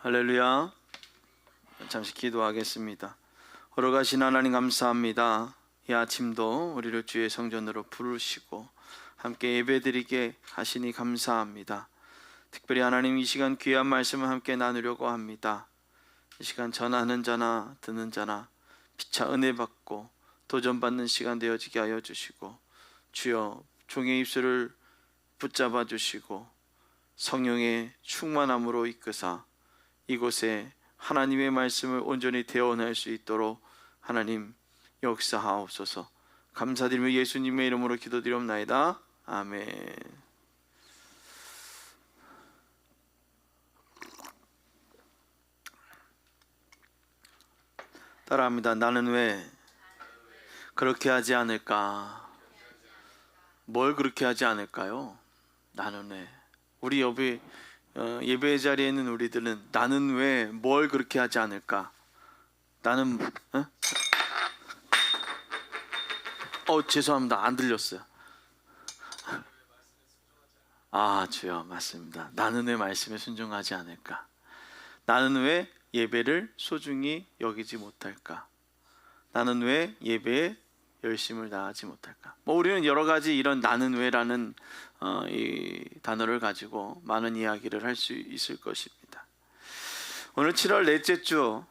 할렐루야. 잠시 기도하겠습니다. 걸어가신 하나님 감사합니다. 이 아침도 우리를 주의 성전으로 부르시고 함께 예배드리게 하시니 감사합니다. 특별히 하나님 이 시간 귀한 말씀을 함께 나누려고 합니다. 이 시간 전하는 자나 듣는 자나 피차 은혜 받고 도전받는 시간 되어지게 하여 주시고, 주여 종의 입술을 붙잡아 주시고 성령의 충만함으로 이끄사 이곳에 하나님의 말씀을 온전히 대언할 수 있도록 하나님 역사하옵소서. 감사드리며 예수님의 이름으로 기도드리옵나이다. 아멘. 따라합니다. 나는 왜 그렇게 하지 않을까? 뭘 그렇게 하지 않을까요? 나는 왜? 우리 예배 자리에 있는 우리들은 나는 왜 뭘 그렇게 하지 않을까? 나는 죄송합니다. 안 들렸어요. 주여, 맞습니다. 나는 왜 말씀에 순종하지 않을까? 나는 왜 예배를 소중히 여기지 못할까? 나는 왜 예배에 열심을 다하지 못할까? 우리는 여러 가지 이런 나는 왜라는 이 단어를 가지고 많은 이야기를 할 수 있을 것입니다. 오늘 7월 넷째 주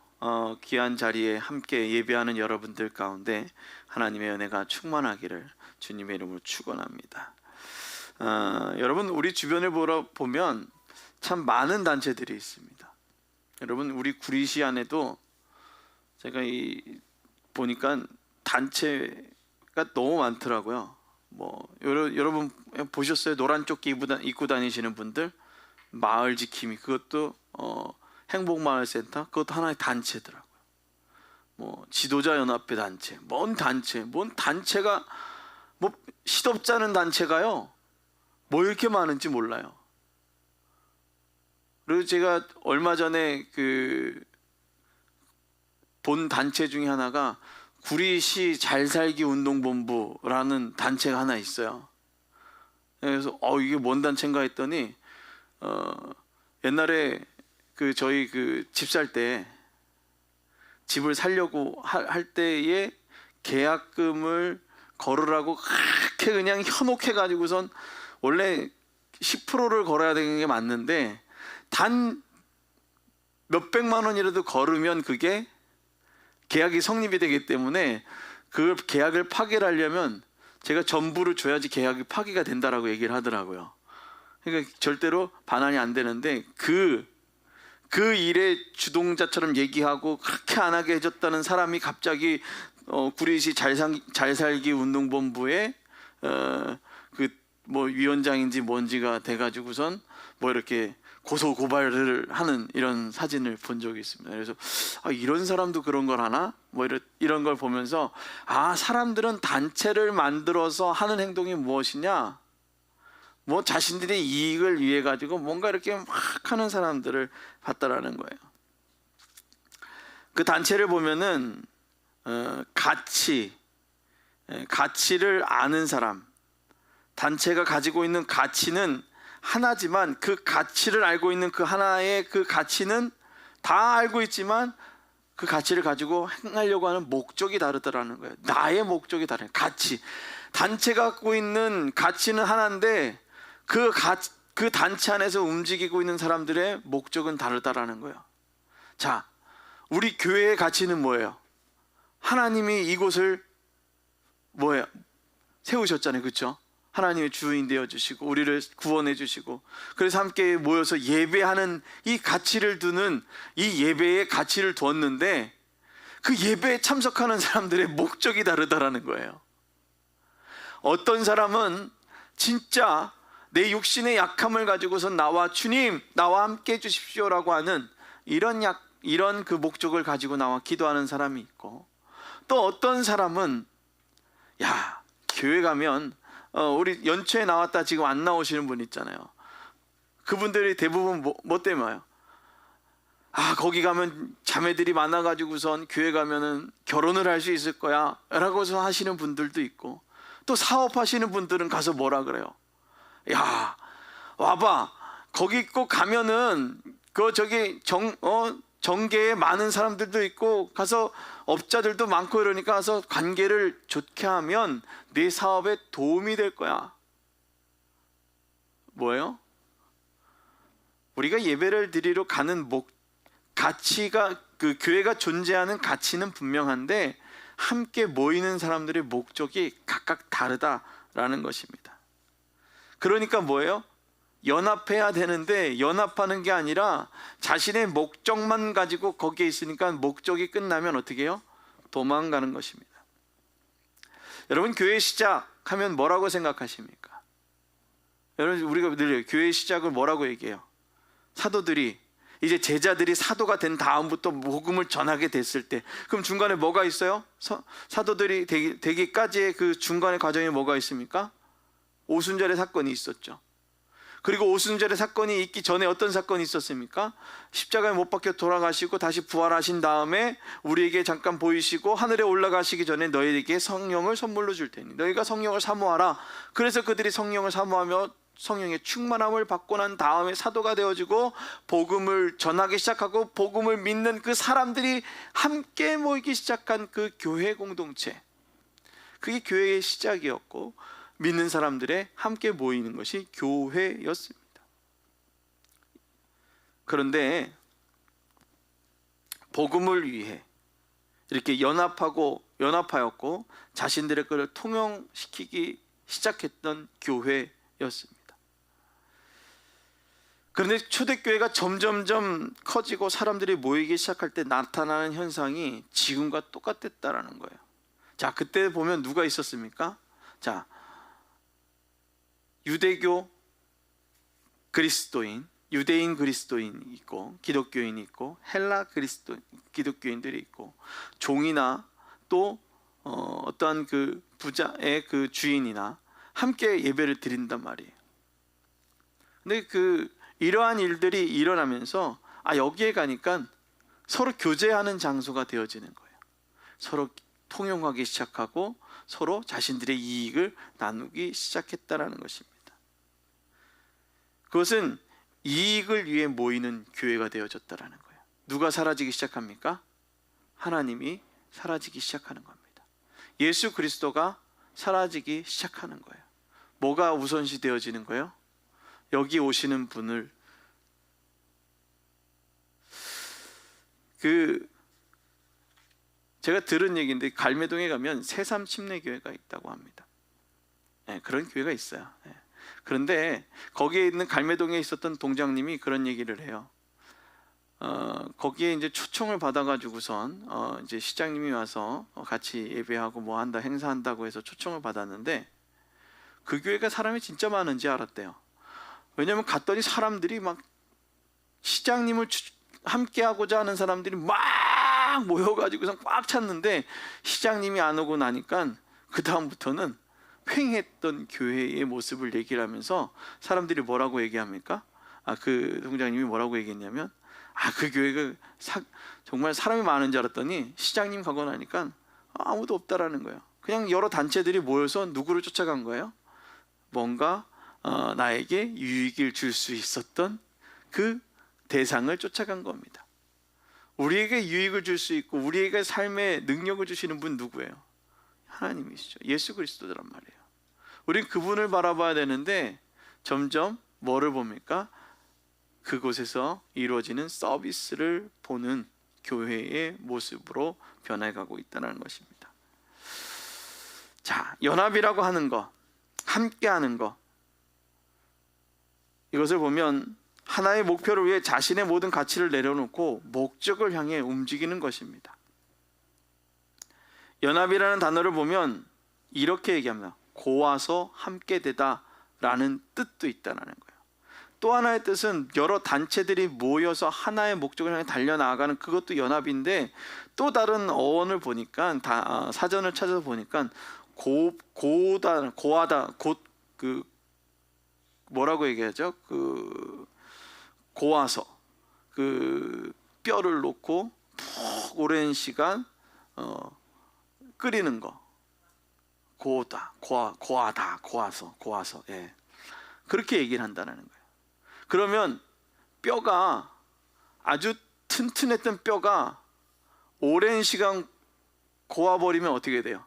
귀한 자리에 함께 예배하는 여러분들 가운데 하나님의 은혜가 충만하기를 주님의 이름으로 축원합니다. 여러분, 우리 주변을 보면 참 많은 단체들이 있습니다. 여러분, 우리 구리시 안에도 제가 보니까 단체가 너무 많더라고요. 여러분 보셨어요? 노란 조끼 입고 다니시는 분들, 마을 지킴이, 그것도 행복마을센터, 그것도 하나의 단체더라고요. 지도자 연합회 단체, 뭔 단체가 시덥잖은 단체가요, 이렇게 많은지 몰라요. 그리고 제가 얼마 전에 본 단체 중에 하나가 구리시 잘살기 운동본부라는 단체가 하나 있어요. 그래서 이게 뭔 단체인가 했더니 옛날에 저희 집 살 때 집을 살려고 할 때에 계약금을 걸으라고 그렇게 그냥 현혹해 가지고선 원래 10%를 걸어야 되는 게 맞는데 단 몇백만 원이라도 걸으면 그게 계약이 성립이 되기 때문에 그 계약을 파기를 하려면 제가 전부를 줘야지 계약이 파기가 된다라고 얘기를 하더라고요. 그러니까 절대로 반환이 안 되는데 그 일의 주동자처럼 얘기하고 그렇게 안 하게 해줬다는 사람이 갑자기 구리시 잘살기 운동본부의 위원장인지 뭔지가 돼가지고선 이렇게 고소 고발을 하는 이런 사진을 본 적이 있습니다. 그래서 이런 사람도 그런 걸 하나? 이런 걸 보면서 사람들은 단체를 만들어서 하는 행동이 무엇이냐? 자신들의 이익을 위해 가지고 뭔가 이렇게 막 하는 사람들을 봤다라는 거예요. 그 단체를 보면은 가치를 아는 사람, 단체가 가지고 있는 가치는 하나지만 그 가치를 알고 있는 그 하나의 그 가치는 다 알고 있지만 그 가치를 가지고 행하려고 하는 목적이 다르다라는 거예요. 나의 목적이 다른 가치. 단체가 갖고 있는 가치는 하나인데 그 단체 안에서 움직이고 있는 사람들의 목적은 다르다라는 거예요. 자, 우리 교회의 가치는 뭐예요? 하나님이 이곳을 세우셨잖아요, 그렇죠? 하나님의 주인 되어주시고 우리를 구원해 주시고, 그래서 함께 모여서 예배하는 이 가치를 두는 이 예배의 가치를 두었는데 그 예배에 참석하는 사람들의 목적이 다르다라는 거예요. 어떤 사람은 진짜 내 육신의 약함을 가지고서 주님 나와 함께 해주십시오라고 하는 이런 그 목적을 가지고 나와 기도하는 사람이 있고, 또 어떤 사람은 교회 가면 우리 연초에 나왔다 지금 안 나오시는 분 있잖아요. 그분들이 대부분 뭐 때문에 와요? 거기 가면 자매들이 많아가지고선 교회 가면은 결혼을 할 수 있을 거야 라고서 하시는 분들도 있고, 또 사업하시는 분들은 가서 뭐라 그래요? 와봐, 거기 꼭 가면은 저기 정계에 많은 사람들도 있고 가서 업자들도 많고 이러니까 가서 관계를 좋게 하면 네 사업에 도움이 될 거야. 뭐예요? 우리가 예배를 드리러 가는 가치가, 그 교회가 존재하는 가치는 분명한데 함께 모이는 사람들의 목적이 각각 다르다라는 것입니다. 그러니까 뭐예요? 연합해야 되는데 연합하는 게 아니라 자신의 목적만 가지고 거기에 있으니까 목적이 끝나면 어떻게 해요? 도망가는 것입니다. 여러분, 교회 시작하면 뭐라고 생각하십니까? 여러분, 우리가 늘 교회 시작을 뭐라고 얘기해요? 사도들이, 이제 제자들이 사도가 된 다음부터 복음을 전하게 됐을 때, 그럼 중간에 뭐가 있어요? 사도들이 되기까지의 그 중간의 과정에 뭐가 있습니까? 오순절의 사건이 있었죠. 그리고 오순절의 사건이 있기 전에 어떤 사건이 있었습니까? 십자가에 못 박혀 돌아가시고 다시 부활하신 다음에 우리에게 잠깐 보이시고 하늘에 올라가시기 전에 너희에게 성령을 선물로 줄 테니 너희가 성령을 사모하라. 그래서 그들이 성령을 사모하며 성령의 충만함을 받고 난 다음에 사도가 되어지고 복음을 전하기 시작하고 복음을 믿는 그 사람들이 함께 모이기 시작한 그 교회 공동체, 그게 교회의 시작이었고 믿는 사람들의 함께 모이는 것이 교회였습니다. 그런데 복음을 위해 이렇게 연합하였고 자신들의 것을 통용시키기 시작했던 교회였습니다. 그런데 초대교회가 점점점 커지고 사람들이 모이기 시작할 때 나타나는 현상이 지금과 똑같았다라는 거예요. 자, 그때 보면 누가 있었습니까? 자, 유대교 그리스도인, 유대인 그리스도인이 있고 기독교인이 있고 헬라 기독교인들이 있고 종이나 또 어떠한 그 부자의 그 주인이나 함께 예배를 드린단 말이에요. 근데 이러한 일들이 일어나면서 여기에 가니까 서로 교제하는 장소가 되어지는 거예요. 서로 통용하기 시작하고 서로 자신들의 이익을 나누기 시작했다라는 것입니다. 그것은 이익을 위해 모이는 교회가 되어졌다라는 거예요. 누가 사라지기 시작합니까? 하나님이 사라지기 시작하는 겁니다. 예수 그리스도가 사라지기 시작하는 거예요. 뭐가 우선시 되어지는 거예요? 여기 오시는 분을 제가 들은 얘기인데 갈매동에 가면 새삼 침례교회가 있다고 합니다. 네, 그런 교회가 있어요. 네. 그런데 거기에 있는 갈매동에 있었던 동장님이 그런 얘기를 해요. 거기에 이제 초청을 받아가지고선 이제 시장님이 와서 같이 예배하고 뭐 한다 행사한다고 해서 초청을 받았는데 그 교회가 사람이 진짜 많은지 알았대요. 왜냐하면 갔더니 사람들이 막 시장님을 함께 하고자 하는 사람들이 막 모여가지고선 꽉 찼는데 시장님이 안 오고 나니까 그 다음부터는 횡했던 교회의 모습을 얘기를 하면서 사람들이 뭐라고 얘기합니까? 그 동장님이 뭐라고 얘기했냐면 그 교회가 정말 사람이 많은 줄 알았더니 시장님 가고 나니까 아무도 없다라는 거예요. 그냥 여러 단체들이 모여서 누구를 쫓아간 거예요? 뭔가 나에게 유익을 줄 수 있었던 그 대상을 쫓아간 겁니다. 우리에게 유익을 줄 수 있고 우리에게 삶에 능력을 주시는 분 누구예요? 하나님이시죠. 예수 그리스도란 말이에요. 우린 그분을 바라봐야 되는데 점점 뭐를 봅니까? 그곳에서 이루어지는 서비스를 보는 교회의 모습으로 변해가고 있다는 것입니다. 자, 연합이라고 하는 것, 함께하는 것, 이것을 보면 하나의 목표를 위해 자신의 모든 가치를 내려놓고 목적을 향해 움직이는 것입니다. 연합이라는 단어를 보면 이렇게 얘기합니다. 고와서 함께 되다라는 뜻도 있다는 거예요. 또 하나의 뜻은 여러 단체들이 모여서 하나의 목적을 향해 달려나가는 그것도 연합인데 또 다른 어원을 보니까 사전을 찾아서 보니까 고하다 뭐라고 얘기하죠? 고와서 뼈를 놓고 푹 오랜 시간 끓이는 거. 고와서 예. 그렇게 얘기를 한다는 거예요. 그러면 뼈가 아주 튼튼했던 뼈가 오랜 시간 고와버리면 어떻게 돼요?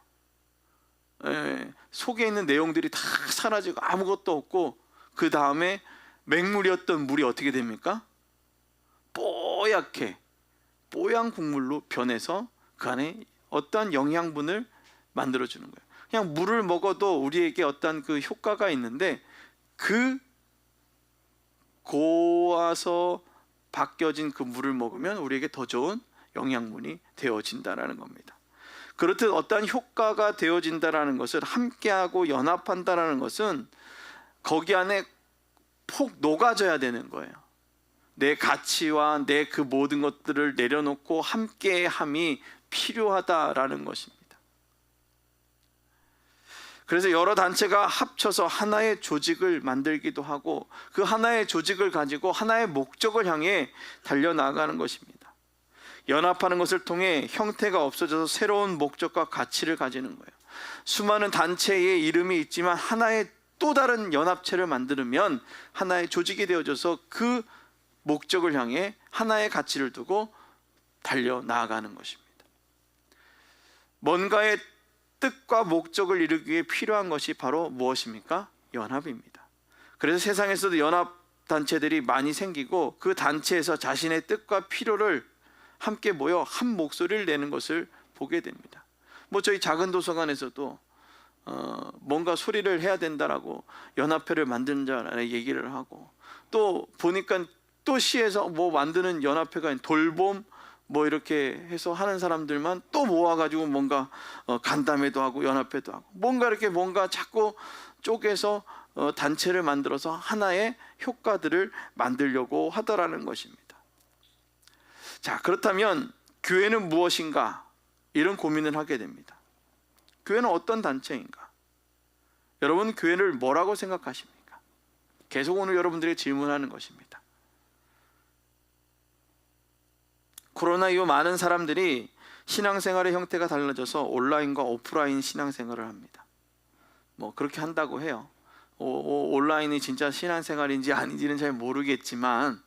속에 있는 내용들이 다 사라지고 아무것도 없고, 그 다음에 맹물이었던 물이 어떻게 됩니까? 뽀얗게 뽀얀 국물로 변해서 그 안에 어떠한 영양분을 만들어주는 거예요. 그냥 물을 먹어도 우리에게 어떤 그 효과가 있는데, 그 고와서 바뀌어진 그 물을 먹으면 우리에게 더 좋은 영양분이 되어진다라는 겁니다. 그렇듯 어떠한 효과가 되어진다라는 것을, 함께하고 연합한다라는 것은 거기 안에 폭 녹아져야 되는 거예요. 내 가치와 내 그 모든 것들을 내려놓고 함께함이 필요하다라는 것입니다. 그래서 여러 단체가 합쳐서 하나의 조직을 만들기도 하고, 그 하나의 조직을 가지고 하나의 목적을 향해 달려나가는 것입니다. 연합하는 것을 통해 형태가 없어져서 새로운 목적과 가치를 가지는 거예요. 수많은 단체의 이름이 있지만 하나의 또 다른 연합체를 만들면 하나의 조직이 되어져서 그 목적을 향해 하나의 가치를 두고 달려나가는 것입니다. 뭔가의 뜻과 목적을 이루기 위해 필요한 것이 바로 무엇입니까? 연합입니다. 그래서 세상에서도 연합단체들이 많이 생기고, 그 단체에서 자신의 뜻과 필요를 함께 모여 한 목소리를 내는 것을 보게 됩니다. 저희 작은 도서관에서도 뭔가 소리를 해야 된다라고 연합회를 만든다라는 얘기를 하고, 또 보니까 또 시에서 만드는 연합회가 돌봄 이렇게 해서 하는 사람들만 또 모아가지고 뭔가 간담회도 하고 연합회도 하고, 뭔가 자꾸 쪼개서 단체를 만들어서 하나의 효과들을 만들려고 하더라는 것입니다. 자, 그렇다면 교회는 무엇인가? 이런 고민을 하게 됩니다. 교회는 어떤 단체인가? 여러분, 교회를 뭐라고 생각하십니까? 계속 오늘 여러분들에게 질문하는 것입니다. 코로나 이후 많은 사람들이 신앙생활의 형태가 달라져서 온라인과 오프라인 신앙생활을 합니다. 그렇게 한다고 해요. 온라인이 진짜 신앙생활인지 아닌지는 잘 모르겠지만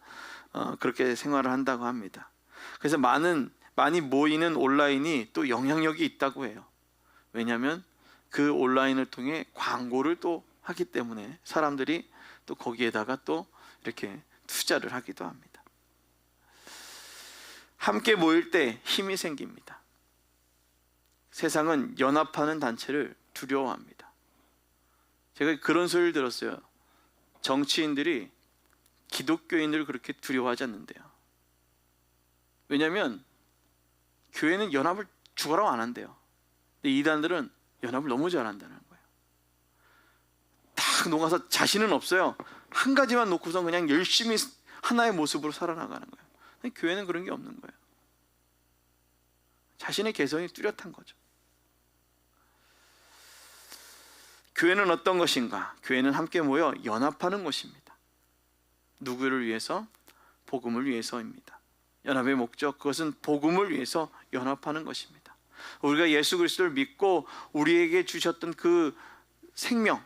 그렇게 생활을 한다고 합니다. 그래서 많이 모이는 온라인이 또 영향력이 있다고 해요. 왜냐하면 그 온라인을 통해 광고를 또 하기 때문에 사람들이 또 거기에다가 또 이렇게 투자를 하기도 합니다. 함께 모일 때 힘이 생깁니다. 세상은 연합하는 단체를 두려워합니다. 제가 그런 소리를 들었어요. 정치인들이 기독교인들을 그렇게 두려워하지 않는데요. 왜냐하면 교회는 연합을 죽어라고 안 한대요. 근데 이단들은 연합을 너무 잘한다는 거예요. 딱 녹아서 자신은 없어요. 한 가지만 놓고서 그냥 열심히 하나의 모습으로 살아나가는 거예요. 근데 교회는 그런 게 없는 거예요. 자신의 개성이 뚜렷한 거죠. 교회는 어떤 것인가? 교회는 함께 모여 연합하는 것입니다. 누구를 위해서? 복음을 위해서입니다. 연합의 목적, 그것은 복음을 위해서 연합하는 것입니다. 우리가 예수 그리스도를 믿고 우리에게 주셨던 그 생명,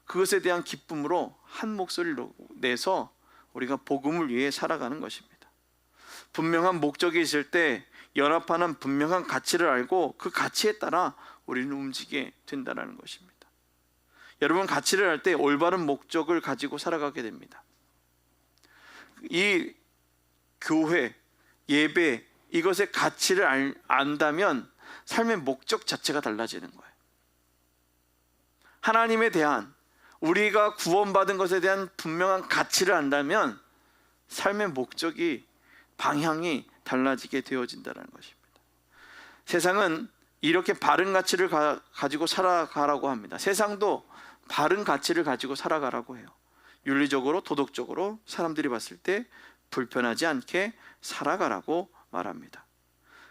그것에 대한 기쁨으로 한 목소리를 내서 우리가 복음을 위해 살아가는 것입니다. 분명한 목적이 있을 때 연합하는 분명한 가치를 알고 그 가치에 따라 우리는 움직이게 된다는 것입니다. 여러분, 가치를 알 때 올바른 목적을 가지고 살아가게 됩니다. 이 교회, 예배, 이것의 가치를 안다면 삶의 목적 자체가 달라지는 거예요. 하나님에 대한, 우리가 구원받은 것에 대한 분명한 가치를 안다면 삶의 목적이, 방향이 달라지게 되어진다는 것입니다. 세상은 이렇게 바른 가치를 가지고 살아가라고 합니다. 세상도 바른 가치를 가지고 살아가라고 해요. 윤리적으로, 도덕적으로 사람들이 봤을 때 불편하지 않게 살아가라고 말합니다.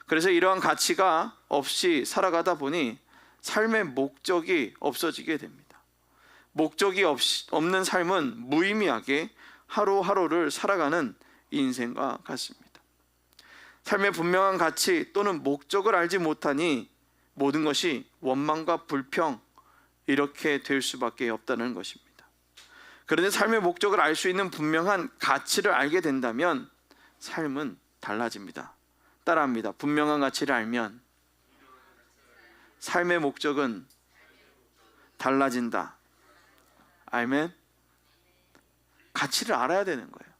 그래서 이러한 가치가 없이 살아가다 보니 삶의 목적이 없어지게 됩니다. 목적이 없는 삶은 무의미하게 하루하루를 살아가는 인생과 같습니다. 삶의 분명한 가치 또는 목적을 알지 못하니 모든 것이 원망과 불평, 이렇게 될 수밖에 없다는 것입니다. 그런데 삶의 목적을 알 수 있는 분명한 가치를 알게 된다면 삶은 달라집니다. 따라합니다. 분명한 가치를 알면 삶의 목적은 달라진다. 아멘. 가치를 알아야 되는 거예요.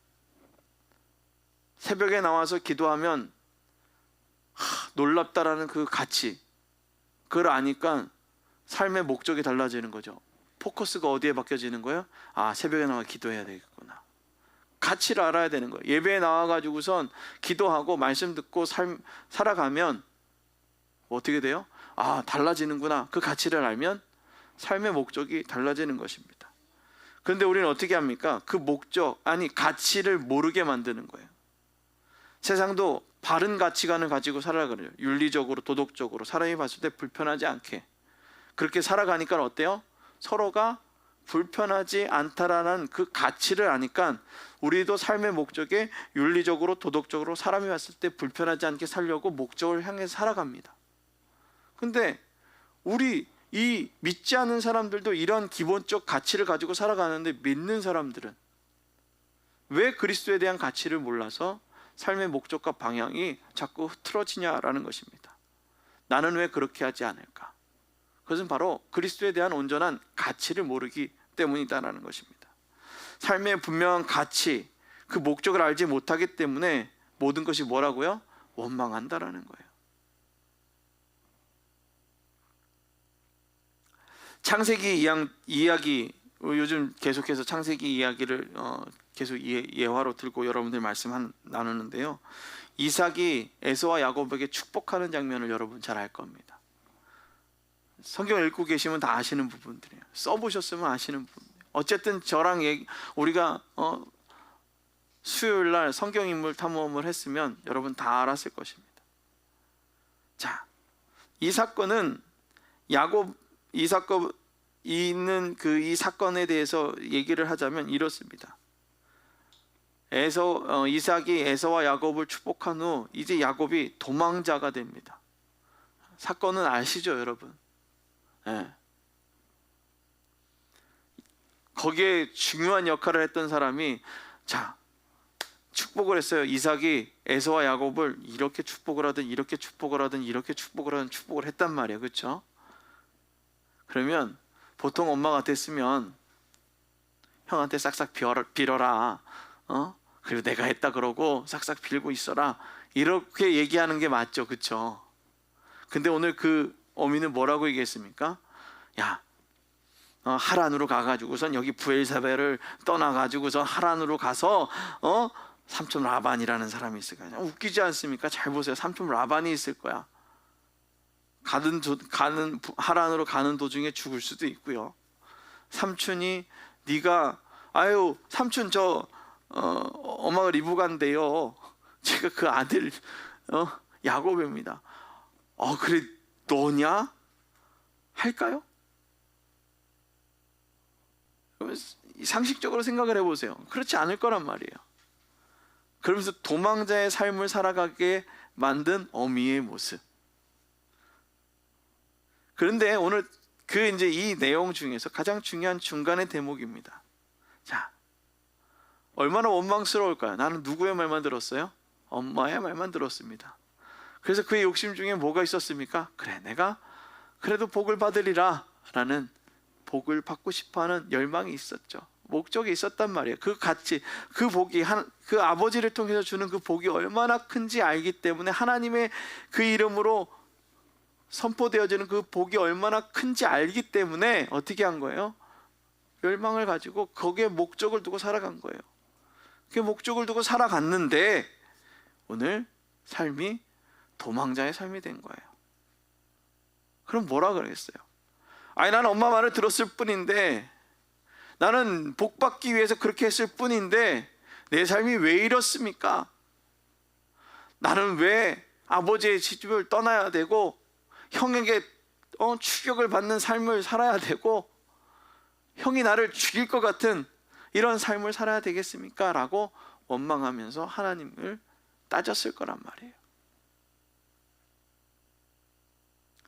새벽에 나와서 기도하면 놀랍다라는 그 가치, 그걸 아니까 삶의 목적이 달라지는 거죠. 포커스가 어디에 바뀌어지는 거예요? 새벽에 나와 기도해야 되겠구나. 가치를 알아야 되는 거예요. 예배에 나와가지고선 기도하고 말씀 듣고 살아가면 어떻게 돼요? 달라지는구나. 그 가치를 알면 삶의 목적이 달라지는 것입니다. 그런데 우리는 어떻게 합니까? 그 목적, 가치를 모르게 만드는 거예요. 세상도 바른 가치관을 가지고 살아가요. 윤리적으로, 도덕적으로 사람이 봤을 때 불편하지 않게. 그렇게 살아가니까 어때요? 서로가 불편하지 않다라는 그 가치를 아니까 우리도 삶의 목적에 윤리적으로, 도덕적으로 사람이 봤을 때 불편하지 않게 살려고 목적을 향해 살아갑니다. 근데 우리 이 믿지 않는 사람들도 이런 기본적 가치를 가지고 살아가는데, 믿는 사람들은 왜 그리스도에 대한 가치를 몰라서 삶의 목적과 방향이 자꾸 흐트러지냐라는 것입니다. 나는 왜 그렇게 하지 않을까? 그것은 바로 그리스도에 대한 온전한 가치를 모르기 때문이다라는 것입니다. 삶의 분명한 가치, 그 목적을 알지 못하기 때문에 모든 것이 뭐라고요? 원망한다라는 거예요. 창세기 이야기, 요즘 계속해서 창세기 이야기를 계속 예화로 들고 여러분들 말씀 나누는데요. 이삭이 에서와 야곱에게 축복하는 장면을 여러분 잘 알 겁니다. 성경 읽고 계시면 다 아시는 부분들이에요. 써보셨으면 아시는 부분이에요. 어쨌든 저랑 우리가 수요일 날 성경 인물 탐험을 했으면 여러분 다 알았을 것입니다. 자, 이 사건은 이 사건 있는 이 사건에 대해서 얘기를 하자면 이렇습니다. 이삭이 에서와 야곱을 축복한 후 이제 야곱이 도망자가 됩니다. 사건은 아시죠, 여러분? 네. 거기에 중요한 역할을 했던 사람이 축복을 했어요. 이삭이 에서와 야곱을 이렇게 축복을 하든 이렇게 축복을 하든 이렇게 축복을 하든 축복을 했단 말이에요. 그렇죠? 그러면 보통 엄마 같았으면 형한테 싹싹 빌어라. 그리고 내가 했다 그러고 싹싹 빌고 있어라. 이렇게 얘기하는 게 맞죠. 그렇죠? 근데 오늘 그 어미는 뭐라고 얘기했습니까? 하란으로 가가지고선 여기 부엘사벨을 떠나가지고선 하란으로 가서 삼촌 라반이라는 사람이 있을 거야. 웃기지 않습니까? 잘 보세요. 삼촌 라반이 있을 거야. 하란으로 가는 도중에 죽을 수도 있고요. 삼촌이 네가 삼촌 엄마가 리브간데요. 제가 그 아들 야곱입니다. 그래 너냐? 할까요? 상식적으로 생각을 해보세요. 그렇지 않을 거란 말이에요. 그러면서 도망자의 삶을 살아가게 만든 어미의 모습. 그런데 오늘 이제 이 내용 중에서 가장 중요한 중간의 대목입니다. 자, 얼마나 원망스러울까요? 나는 누구의 말만 들었어요? 엄마의 말만 들었습니다. 그래서 그의 욕심 중에 뭐가 있었습니까? 그래, 내가 그래도 복을 받으리라 라는, 복을 받고 싶어하는 열망이 있었죠. 목적이 있었단 말이에요. 그 가치, 그 복이 그 아버지를 통해서 주는 그 복이 얼마나 큰지 알기 때문에, 하나님의 그 이름으로 선포되어지는 그 복이 얼마나 큰지 알기 때문에 어떻게 한 거예요? 열망을 가지고 거기에 목적을 두고 살아간 거예요. 그 목적을 두고 살아갔는데 오늘 삶이 도망자의 삶이 된 거예요. 그럼 뭐라 그러겠어요? 나는 엄마 말을 들었을 뿐인데, 나는 복 받기 위해서 그렇게 했을 뿐인데 내 삶이 왜 이렇습니까? 나는 왜 아버지의 집을 떠나야 되고 형에게 추격을 받는 삶을 살아야 되고 형이 나를 죽일 것 같은 이런 삶을 살아야 되겠습니까? 라고 원망하면서 하나님을 따졌을 거란 말이에요.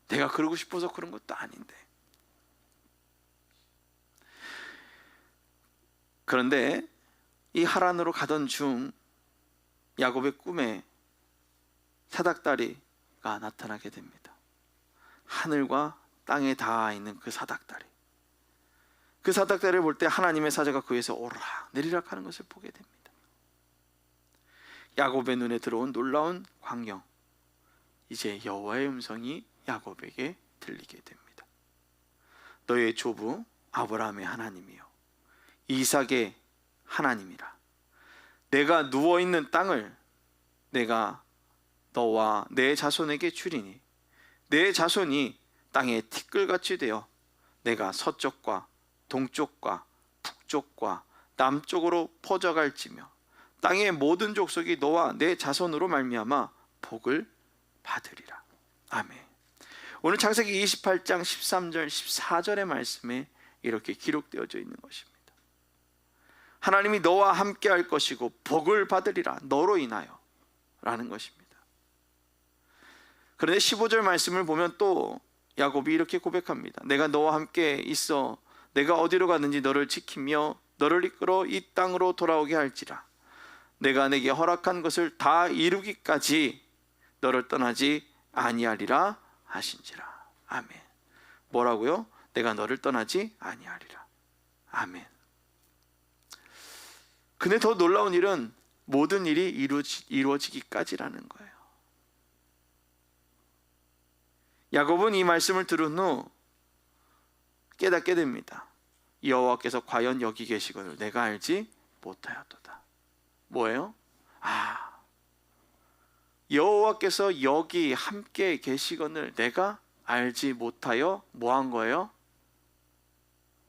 내가 그러고 싶어서 그런 것도 아닌데. 그런데 이 하란으로 가던 중 야곱의 꿈에 사닥다리가 나타나게 됩니다. 하늘과 땅에 닿아 있는 그 사닥다리. 그 사닥다리를 볼 때 하나님의 사자가 그 위에서 오르락 내리락 하는 것을 보게 됩니다. 야곱의 눈에 들어온 놀라운 광경. 이제 여호와의 음성이 야곱에게 들리게 됩니다. 너의 조부 아브라함의 하나님이요 이삭의 하나님이라. 내가 누워있는 땅을 내가 너와 내 자손에게 주리니 내 자손이 땅에 티끌같이 되어 내가 서쪽과 동쪽과 북쪽과 남쪽으로 퍼져갈지며 땅의 모든 족속이 너와 내 자손으로 말미암아 복을 받으리라. 아멘. 오늘 창세기 28장 13절 14절의 말씀에 이렇게 기록되어져 있는 것입니다. 하나님이 너와 함께 할 것이고 복을 받으리라 너로 인하여 라는 것입니다. 그런데 15절 말씀을 보면 또 야곱이 이렇게 고백합니다. 내가 너와 함께 있어 내가 어디로 가든지 너를 지키며 너를 이끌어 이 땅으로 돌아오게 할지라. 내가 내게 허락한 것을 다 이루기까지 너를 떠나지 아니하리라 하신지라. 아멘. 뭐라고요? 내가 너를 떠나지 아니하리라. 아멘. 근데 더 놀라운 일은 모든 일이 이루어지기까지라는 거예요. 야곱은 이 말씀을 들은 후 깨닫게 됩니다. 여호와께서 과연 여기 계시거늘 내가 알지 못하였도다. 뭐예요? 여호와께서 여기 함께 계시거늘 내가 알지 못하여 뭐한 거예요?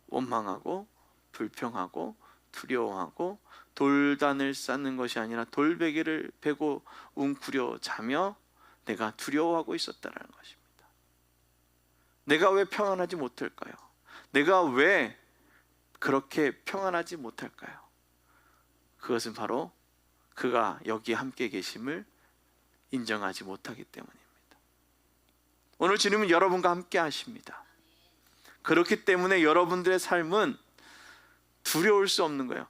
원망하고 불평하고 두려워하고 돌단을 쌓는 것이 아니라 돌베개를 베고 웅크려 자며 내가 두려워하고 있었다는 것입니다. 내가 왜 평안하지 못할까요? 내가 왜 그렇게 평안하지 못할까요? 그것은 바로 그가 여기 함께 계심을 인정하지 못하기 때문입니다. 오늘 주님은 여러분과 함께 하십니다. 그렇기 때문에 여러분들의 삶은 두려울 수 없는 거예요.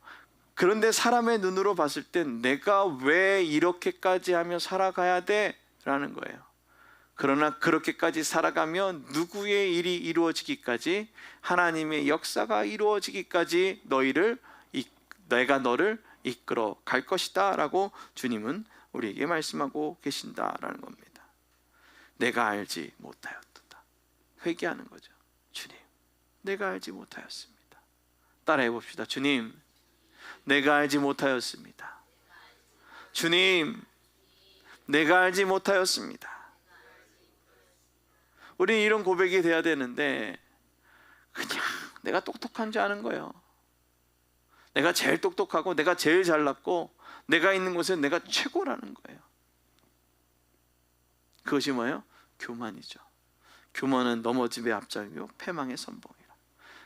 그런데 사람의 눈으로 봤을 땐 내가 왜 이렇게까지 하며 살아가야 돼? 라는 거예요. 그러나 그렇게까지 살아가면 누구의 일이 이루어지기까지 하나님의 역사가 이루어지기까지 내가 너를 이끌어 갈 것이다 라고 주님은 우리에게 말씀하고 계신다라는 겁니다. 내가 알지 못하였도다. 회개하는 거죠. 주님, 내가 알지 못하였습니다. 따라해 봅시다. 주님, 내가 알지 못하였습니다. 주님, 내가 알지 못하였습니다. 우리는 이런 고백이 돼야 되는데 그냥 내가 똑똑한 줄 아는 거예요. 내가 제일 똑똑하고 내가 제일 잘났고 내가 있는 곳에 내가 최고라는 거예요. 그것이 뭐예요? 교만이죠. 교만은 넘어짐의 앞장이요 패망의 선봉이라.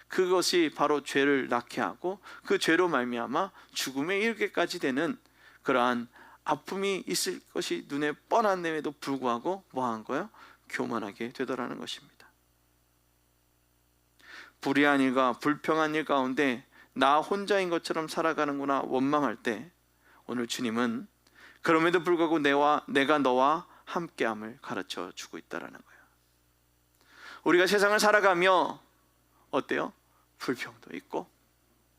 그것이 바로 죄를 낳게 하고 그 죄로 말미암아 죽음에 이르게까지 되는 그러한 아픔이 있을 것이 눈에 뻔한데도 불구하고 뭐한 거예요? 교만하게 되더라는 것입니다. 불의한 일과 불평한 일 가운데 나 혼자인 것처럼 살아가는구나 원망할 때 오늘 주님은 그럼에도 불구하고 내가 너와 함께함을 가르쳐 주고 있다는 거예요. 우리가 세상을 살아가며 어때요? 불평도 있고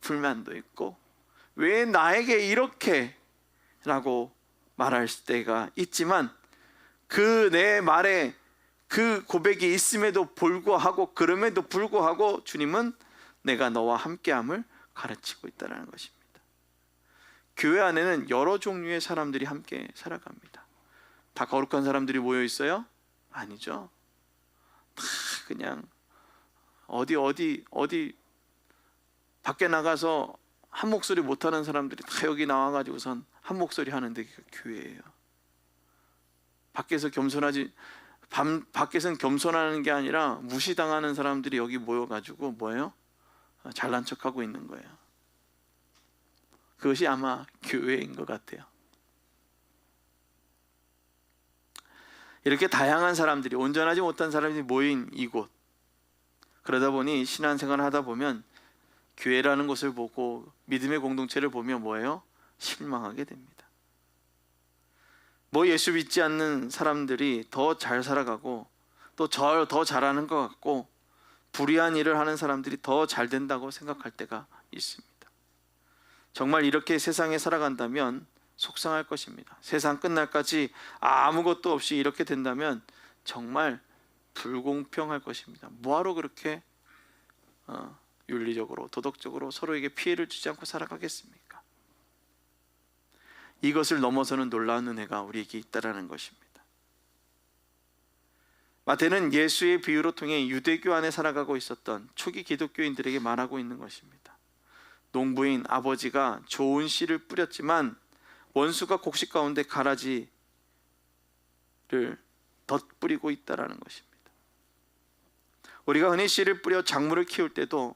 불만도 있고 왜 나에게 이렇게 라고 말할 때가 있지만 그 내 말에 그 고백이 있음에도 불구하고 그럼에도 불구하고 주님은 내가 너와 함께함을 가르치고 있다는 것입니다. 교회 안에는 여러 종류의 사람들이 함께 살아갑니다. 다 거룩한 사람들이 모여 있어요? 아니죠. 다 그냥 어디 밖에 나가서 한 목소리 못하는 사람들이 다 여기 나와가지고선 한 목소리 하는데 그게 교회예요. 밖에서는 겸손하는 게 아니라 무시당하는 사람들이 여기 모여가지고 뭐예요? 잘난 척하고 있는 거예요. 그것이 아마 교회인 것 같아요. 이렇게 다양한 사람들이 온전하지 못한 사람들이 모인 이곳, 그러다 보니 신앙생활을 하다 보면 교회라는 곳을 보고 믿음의 공동체를 보면 뭐예요? 실망하게 됩니다. 뭐 예수 믿지 않는 사람들이 더 잘 살아가고 또 더 잘하는 것 같고 불의한 일을 하는 사람들이 더 잘 된다고 생각할 때가 있습니다. 정말 이렇게 세상에 살아간다면 속상할 것입니다. 세상 끝날까지 아무것도 없이 이렇게 된다면 정말 불공평할 것입니다. 뭐하러 그렇게 윤리적으로 도덕적으로 서로에게 피해를 주지 않고 살아가겠습니까? 이것을 넘어서는 놀라운 은혜가 우리에게 있다라는 것입니다. 마태는 예수의 비유로 통해 유대교 안에 살아가고 있었던 초기 기독교인들에게 말하고 있는 것입니다. 농부인 아버지가 좋은 씨를 뿌렸지만 원수가 곡식 가운데 가라지를 덧뿌리고 있다라는 것입니다. 우리가 흔히 씨를 뿌려 작물을 키울 때도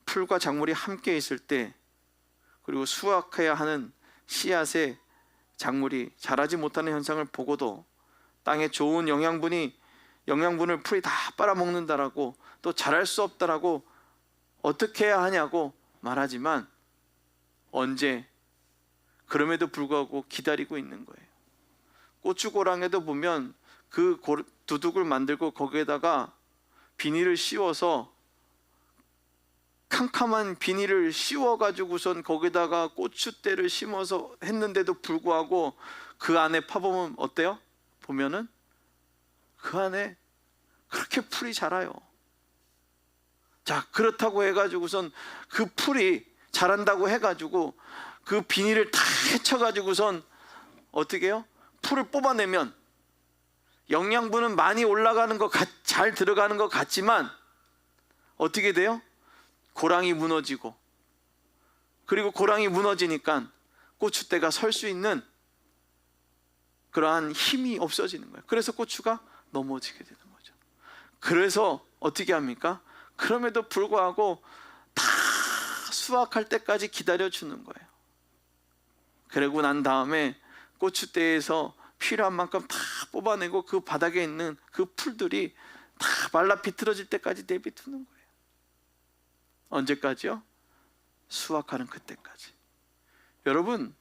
풀과 작물이 함께 있을 때, 그리고 수확해야 하는 씨앗의 작물이 자라지 못하는 현상을 보고도 땅에 좋은 영양분을 풀이 다 빨아먹는다라고, 또 자랄 수 없다라고 어떻게 해야 하냐고 말하지만 언제 그럼에도 불구하고 기다리고 있는 거예요. 고추고랑에도 보면 그 두둑을 만들고 거기에다가 비닐을 씌워서, 캄캄한 비닐을 씌워가지고선 거기다가 고추대를 심어서 했는데도 불구하고 그 안에 파보면 어때요? 보면은 그 안에 그렇게 풀이 자라요. 자, 그렇다고 해가지고선 그 풀이 자란다고 해가지고 그 비닐을 다 헤쳐가지고선 어떻게 해요? 풀을 뽑아내면 영양분은 많이 올라가는 것 잘 들어가는 것 같지만 어떻게 돼요? 고랑이 무너지고, 그리고 고랑이 무너지니까 고추대가 설 수 있는 그러한 힘이 없어지는 거예요. 그래서 고추가 넘어지게 되는 거죠. 그래서 어떻게 합니까? 그럼에도 불구하고 다 수확할 때까지 기다려주는 거예요. 그러고 난 다음에 고추대에서 필요한 만큼 다 뽑아내고 그 바닥에 있는 그 풀들이 다 말라 비틀어질 때까지 내비두는 거예요. 언제까지요? 수확하는 그때까지. 여러분,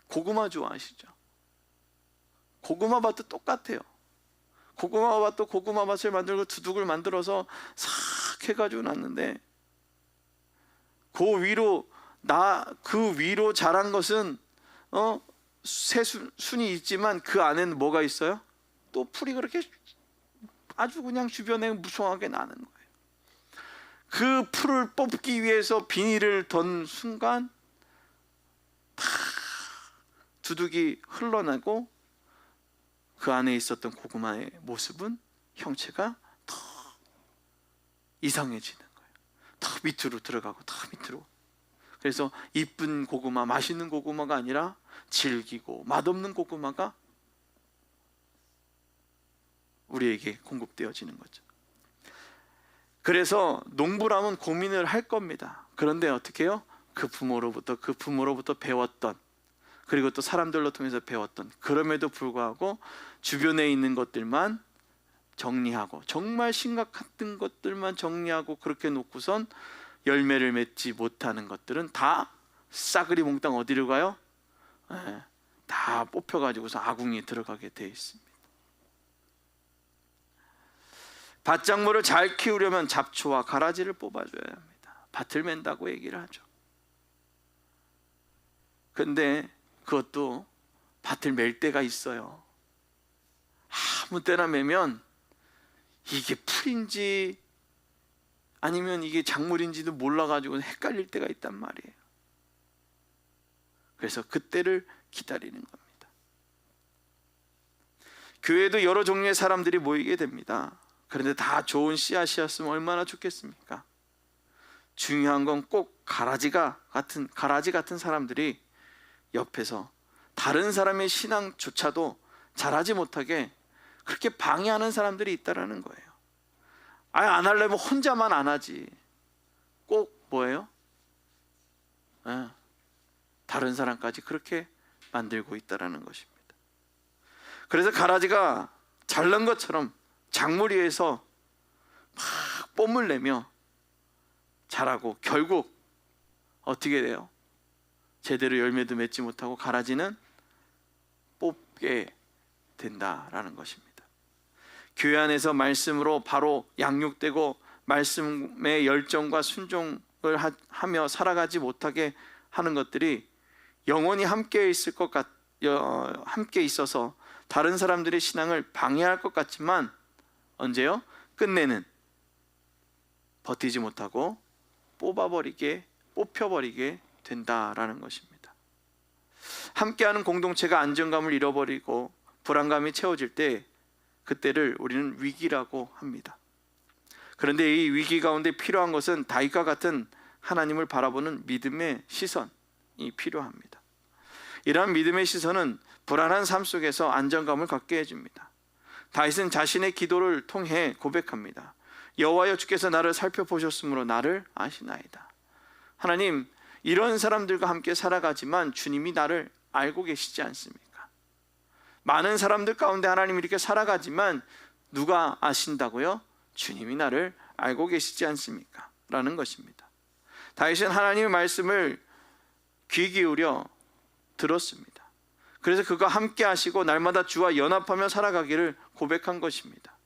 고구마 좋아하시죠? 고구마 밭도 똑같아요. 고구마 밭도 고구마 밭을 만들고 두둑을 만들어서 싹 해가지고 놨는데 그 위로 자란 것은 새순이 있지만 그 안에는 뭐가 있어요? 또 풀이 그렇게 아주 그냥 주변에 무성하게 나는 거예요. 그 풀을 뽑기 위해서 비닐을 던 순간 다 두둑이 흘러나고 그 안에 있었던 고구마의 모습은, 형체가 더 이상해지는 거예요. 더 밑으로 들어가고 더 밑으로. 그래서 이쁜 고구마, 맛있는 고구마가 아니라 질기고 맛없는 고구마가 우리에게 공급되어지는 거죠. 그래서 농부라면 고민을 할 겁니다. 그런데 어떻게 해요? 그 부모로부터 배웠던, 그리고 또 사람들로 통해서 배웠던, 그럼에도 불구하고 주변에 있는 것들만 정리하고, 정말 심각한 것들만 정리하고 그렇게 놓고선 열매를 맺지 못하는 것들은 다 싸그리 몽땅 어디로 가요? 다 뽑혀가지고서 아궁이에 들어가게 돼 있습니다. 밭작물을 잘 키우려면 잡초와 가라지를 뽑아줘야 합니다. 밭을 맨다고 얘기를 하죠. 근데 그것도 밭을 맬 때가 있어요. 아무 때나 매면 이게 풀인지 아니면 이게 작물인지도 몰라가지고 헷갈릴 때가 있단 말이에요. 그래서 그때를 기다리는 겁니다. 교회에도 여러 종류의 사람들이 모이게 됩니다. 그런데 다 좋은 씨앗이었으면 얼마나 좋겠습니까? 중요한 건 꼭 가라지 같은 사람들이 옆에서 다른 사람의 신앙조차도 잘하지 못하게 그렇게 방해하는 사람들이 있다라는 거예요. 안 하려면 혼자만 안 하지. 꼭 뭐예요? 다른 사람까지 그렇게 만들고 있다라는 것입니다. 그래서 가라지가 잘난 것처럼 작물 위에서 막 뽐을 내며 자라고 결국 어떻게 돼요? 제대로 열매도 맺지 못하고 가라지는 뽑게 된다라는 것입니다. 교회 안에서 말씀으로 바로 양육되고 말씀의 열정과 순종을 하며 살아가지 못하게 하는 것들이 영원히 함께 있어서 다른 사람들의 신앙을 방해할 것 같지만 언제요? 끝내는 버티지 못하고 뽑혀버리게 된다라는 것입니다. 함께하는 공동체가 안정감을 잃어버리고 불안감이 채워질 때 그때를 우리는 위기라고 합니다. 그런데 이 위기 가운데 필요한 것은 다윗과 같은 하나님을 바라보는 믿음의 시선이 필요합니다. 이러한 믿음의 시선은 불안한 삶 속에서 안정감을 갖게 해줍니다. 다윗은 자신의 기도를 통해 고백합니다. 여호와여, 주께서 나를 살펴보셨으므로 나를 아시나이다. 하나님, 이런 사람들과 함께 살아가지만 주님이 나를 알고 계시지 않습니까? 많은 사람들 가운데 하나님 이렇게 살아가지만 누가 아신다고요? 주님이 나를 알고 계시지 않습니까? 라는 것입니다. 다윗은 하나님의 말씀을 귀 기울여 들었습니다. 그래서 그가 함께 하시고 날마다 주와 연합하며 살아가기를 고백한 것입니다.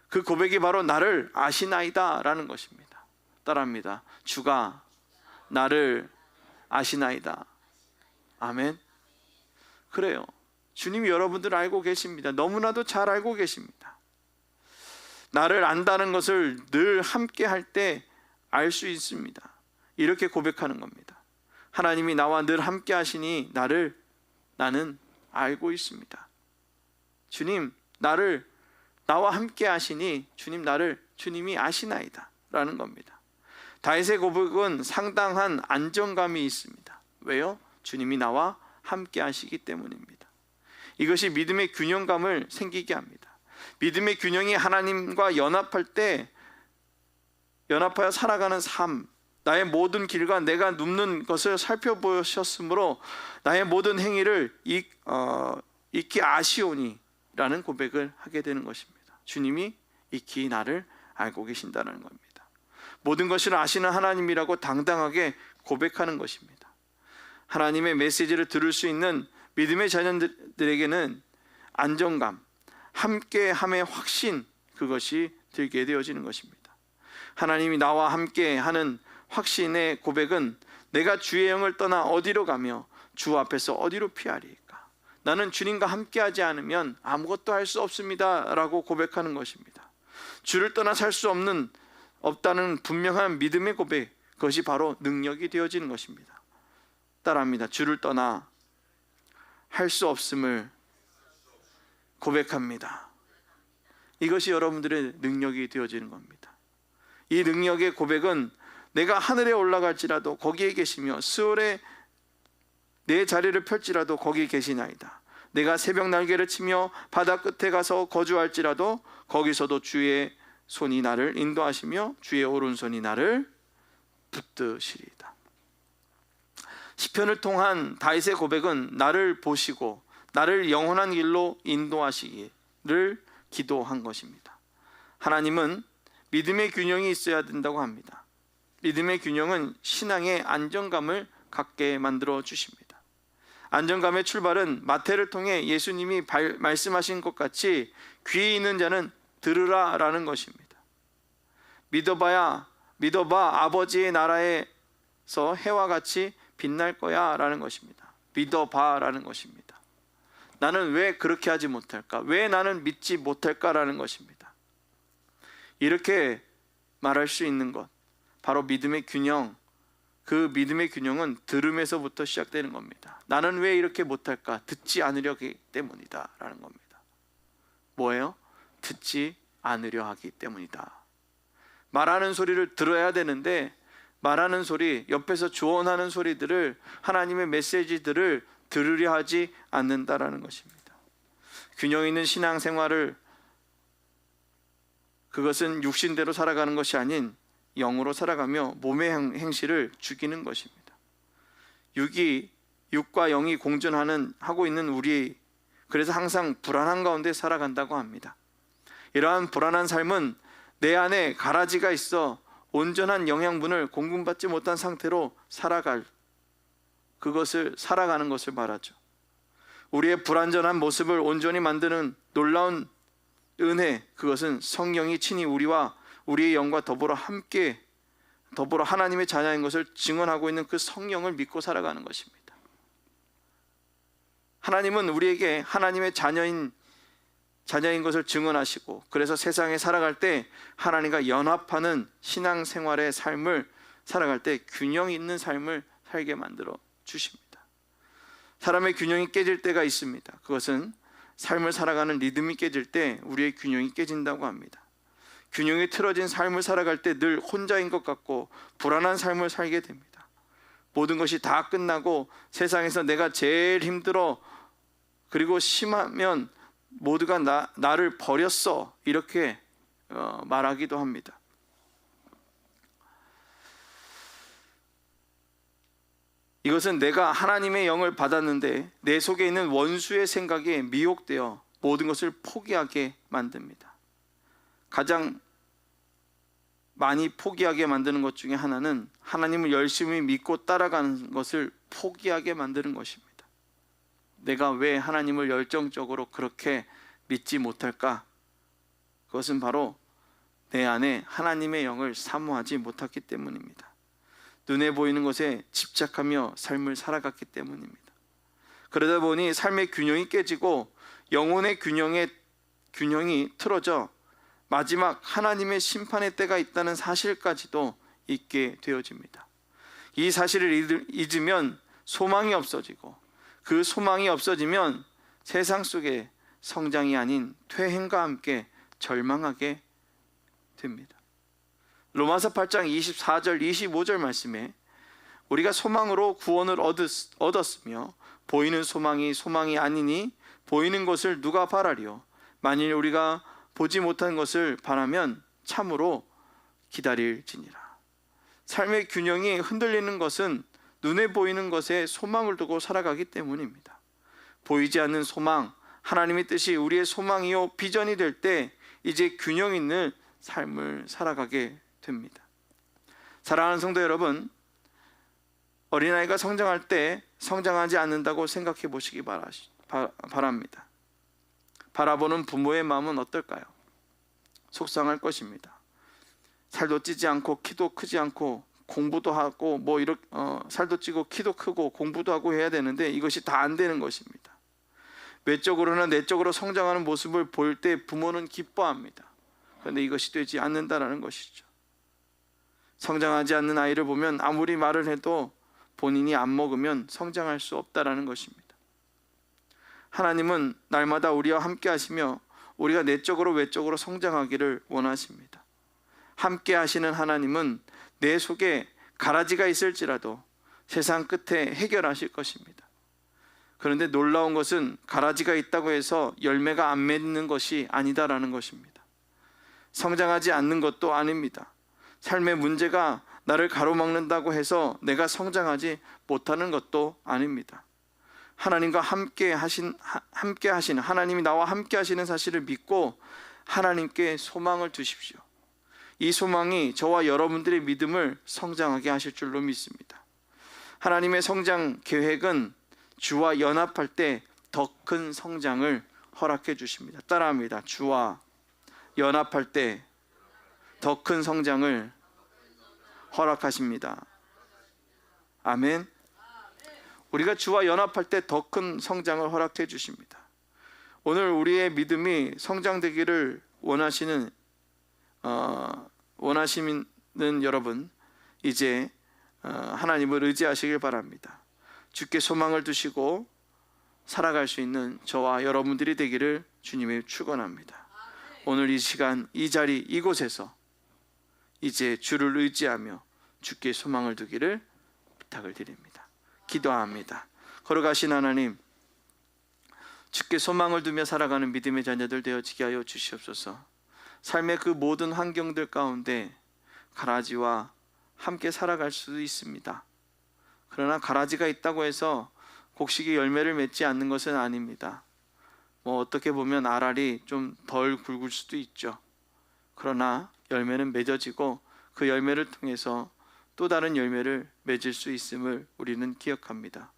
그 고백이 바로 나를 아시나이다 라는 것입니다. 따라합니다. 주가 나를 아시나이다. 아멘. 그래요. 주님이 여러분들을 알고 계십니다. 너무나도 잘 알고 계십니다. 나를 안다는 것을 늘 함께 할 때 알 수 있습니다. 이렇게 고백하는 겁니다. 하나님이 나와 늘 함께 하시니 나는 알고 있습니다. 주님, 나와 함께 하시니 주님이 아시나이다 라는 겁니다. 다윗의 고백은 상당한 안정감이 있습니다. 왜요? 주님이 나와 함께 하시기 때문입니다. 이것이 믿음의 균형감을 생기게 합니다. 믿음의 균형이 하나님과 연합하여 살아가는 삶, 나의 모든 길과 내가 눕는 것을 살펴보셨으므로 나의 모든 행위를 익히 아시오니 라는 고백을 하게 되는 것입니다. 주님이 익히 나를 알고 계신다는 겁니다. 모든 것을 아시는 하나님이라고 당당하게 고백하는 것입니다. 하나님의 메시지를 들을 수 있는 믿음의 자녀들에게는 안정감, 함께함의 확신, 그것이 들게 되어지는 것입니다. 하나님이 나와 함께하는 확신의 고백은 내가 주의 영을 떠나 어디로 가며 주 앞에서 어디로 피하리까? 나는 주님과 함께하지 않으면 아무것도 할 수 없습니다 라고 고백하는 것입니다. 주를 떠나 살 수 없다는 분명한 믿음의 고백, 그것이 바로 능력이 되어지는 것입니다. 따라합니다. 주를 떠나 할 수 없음을 고백합니다. 이것이 여러분들의 능력이 되어지는 겁니다. 이 능력의 고백은 내가 하늘에 올라갈지라도 거기에 계시며 스올에 내 자리를 펼지라도 거기 계시나이다. 내가 새벽 날개를 치며 바다 끝에 가서 거주할지라도 거기서도 주의 손이 나를 인도하시며 주의 오른손이 나를 붙드시리이다. 시편을 통한 다윗의 고백은 나를 보시고 나를 영원한 길로 인도하시기를 기도한 것입니다. 하나님은 믿음의 균형이 있어야 된다고 합니다. 믿음의 균형은 신앙의 안정감을 갖게 만들어 주십니다. 안정감의 출발은 마태를 통해 예수님이 말씀하신 것 같이 귀에 있는 자는 들으라 라는 것입니다. 믿어봐 아버지의 나라에서 해와 같이 빛날 거야 라는 것입니다. 믿어봐 라는 것입니다. 나는 왜 그렇게 하지 못할까? 왜 나는 믿지 못할까? 라는 것입니다. 이렇게 말할 수 있는 것, 바로 믿음의 균형. 그 믿음의 균형은 들음에서부터 시작되는 겁니다. 나는 왜 이렇게 못할까? 듣지 않으려 하기 때문이다 라는 겁니다. 뭐예요? 듣지 않으려 하기 때문이다. 말하는 소리를 들어야 되는데 말하는 소리, 옆에서 조언하는 소리들을, 하나님의 메시지들을 들으려 하지 않는다라는 것입니다. 균형 있는 신앙생활을, 그것은 육신대로 살아가는 것이 아닌 영으로 살아가며 몸의 행실을 죽이는 것입니다. 육과 영이 공존하고 있는 우리, 그래서 항상 불안한 가운데 살아간다고 합니다. 이러한 불안한 삶은 내 안에 가라지가 있어 온전한 영양분을 공급받지 못한 상태로 살아갈 그것을 살아가는 것을 말하죠. 우리의 불완전한 모습을 온전히 만드는 놀라운 은혜, 그것은 성령이 친히 우리와 우리의 영과 더불어 하나님의 자녀인 것을 증언하고 있는 그 성령을 믿고 살아가는 것입니다. 하나님은 우리에게 하나님의 자녀인 것을 증언하시고, 그래서 세상에 살아갈 때 하나님과 연합하는 신앙생활의 삶을 살아갈 때 균형 있는 삶을 살게 만들어 주십니다. 사람의 균형이 깨질 때가 있습니다. 그것은 삶을 살아가는 리듬이 깨질 때 우리의 균형이 깨진다고 합니다. 균형이 틀어진 삶을 살아갈 때 늘 혼자인 것 같고 불안한 삶을 살게 됩니다. 모든 것이 다 끝나고 세상에서 내가 제일 힘들어, 그리고 심하면 모두가 나를 버렸어, 이렇게 말하기도 합니다. 이것은 내가 하나님의 영을 받았는데 내 속에 있는 원수의 생각에 미혹되어 모든 것을 포기하게 만듭니다. 가장 많이 포기하게 만드는 것 중에 하나는 하나님을 열심히 믿고 따라가는 것을 포기하게 만드는 것입니다. 내가 왜 하나님을 열정적으로 그렇게 믿지 못할까? 그것은 바로 내 안에 하나님의 영을 사모하지 못했기 때문입니다. 눈에 보이는 것에 집착하며 삶을 살아갔기 때문입니다. 그러다 보니 삶의 균형이 깨지고 영혼의 균형이 틀어져 마지막 하나님의 심판의 때가 있다는 사실까지도 잊게 되어집니다. 이 사실을 잊으면 소망이 없어지고, 그 소망이 없어지면 세상 속에 성장이 아닌 퇴행과 함께 절망하게 됩니다. 로마서 8장 24절 25절 말씀에 우리가 소망으로 구원을 얻었으며 보이는 소망이 소망이 아니니 보이는 것을 누가 바라리요? 만일 우리가 보지 못한 것을 바라면 참으로 기다릴지니라. 삶의 균형이 흔들리는 것은 눈에 보이는 것에 소망을 두고 살아가기 때문입니다. 보이지 않는 소망, 하나님의 뜻이 우리의 소망이요 비전이 될 때 이제 균형 있는 삶을 살아가게 됩니다. 사랑하는 성도 여러분, 어린아이가 성장할 때 성장하지 않는다고 생각해 보시기 바랍니다. 바라보는 부모의 마음은 어떨까요? 속상할 것입니다. 살도 찌지 않고 키도 크지 않고 공부도 하고 살도 찌고 키도 크고 공부도 하고 해야 되는데 이것이 다 안 되는 것입니다. 외적으로나 내적으로 성장하는 모습을 볼 때 부모는 기뻐합니다. 그런데 이것이 되지 않는다라는 것이죠. 성장하지 않는 아이를 보면 아무리 말을 해도 본인이 안 먹으면 성장할 수 없다라는 것입니다. 하나님은 날마다 우리와 함께 하시며 우리가 내적으로 외적으로 성장하기를 원하십니다. 함께 하시는 하나님은 내 속에 가라지가 있을지라도 세상 끝에 해결하실 것입니다. 그런데 놀라운 것은 가라지가 있다고 해서 열매가 안 맺는 것이 아니다라는 것입니다. 성장하지 않는 것도 아닙니다. 삶의 문제가 나를 가로막는다고 해서 내가 성장하지 못하는 것도 아닙니다. 하나님과 함께 하신 하나님이 나와 함께 하시는 사실을 믿고 하나님께 소망을 두십시오. 이 소망이 저와 여러분들의 믿음을 성장하게 하실 줄로 믿습니다. 하나님의 성장 계획은 주와 연합할 때 더 큰 성장을 허락해 주십니다. 따라합니다. 주와 연합할 때 더 큰 성장을 허락하십니다. 아멘. 우리가 주와 연합할 때 더 큰 성장을 허락해 주십니다. 오늘 우리의 믿음이 성장되기를 원하시는 여러분, 이제 하나님을 의지하시길 바랍니다. 주께 소망을 두시고 살아갈 수 있는 저와 여러분들이 되기를 주님의 축원합니다. 오늘 이 시간, 이 자리, 이곳에서 이제 주를 의지하며 주께 소망을 두기를 부탁을 드립니다. 기도합니다. 걸어가신 하나님, 주께 소망을 두며 살아가는 믿음의 자녀들 되어지게 하여 주시옵소서. 삶의 그 모든 환경들 가운데 가라지와 함께 살아갈 수도 있습니다. 그러나 가라지가 있다고 해서 곡식이 열매를 맺지 않는 것은 아닙니다. 어떻게 보면 알알이 좀 덜 굵을 수도 있죠. 그러나 열매는 맺어지고 그 열매를 통해서 또 다른 열매를 맺을 수 있음을 우리는 기억합니다.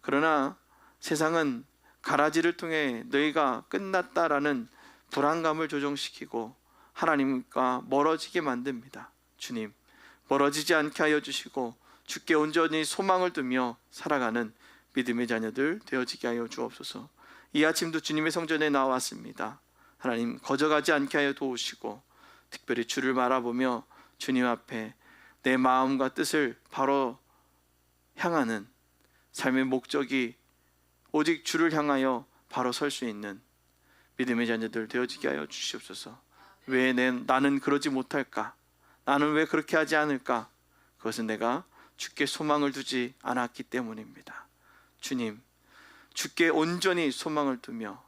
그러나 세상은 가라지를 통해 너희가 끝났다라는 불안감을 조정시키고 하나님과 멀어지게 만듭니다. 주님, 멀어지지 않게 하여 주시고 주께 온전히 소망을 두며 살아가는 믿음의 자녀들 되어지게 하여 주옵소서. 이 아침도 주님의 성전에 나왔습니다. 하나님, 거저가지 않게 하여 도우시고 특별히 주를 바라보며 주님 앞에 내 마음과 뜻을 바로 향하는 삶의 목적이 오직 주를 향하여 바로 설 수 있는 믿음의 자녀들 되어지게 하여 주시옵소서. 왜 나는 그러지 못할까? 나는 왜 그렇게 하지 않을까? 그것은 내가 주께 소망을 두지 않았기 때문입니다. 주님, 주께 온전히 소망을 두며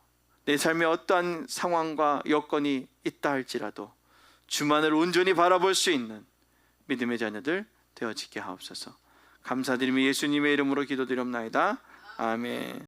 내 삶에 어떠한 상황과 여건이 있다 할지라도 주만을 온전히 바라볼 수 있는 믿음의 자녀들 되어지게 하옵소서. 감사드리며 예수님의 이름으로 기도드리옵나이다. 아멘.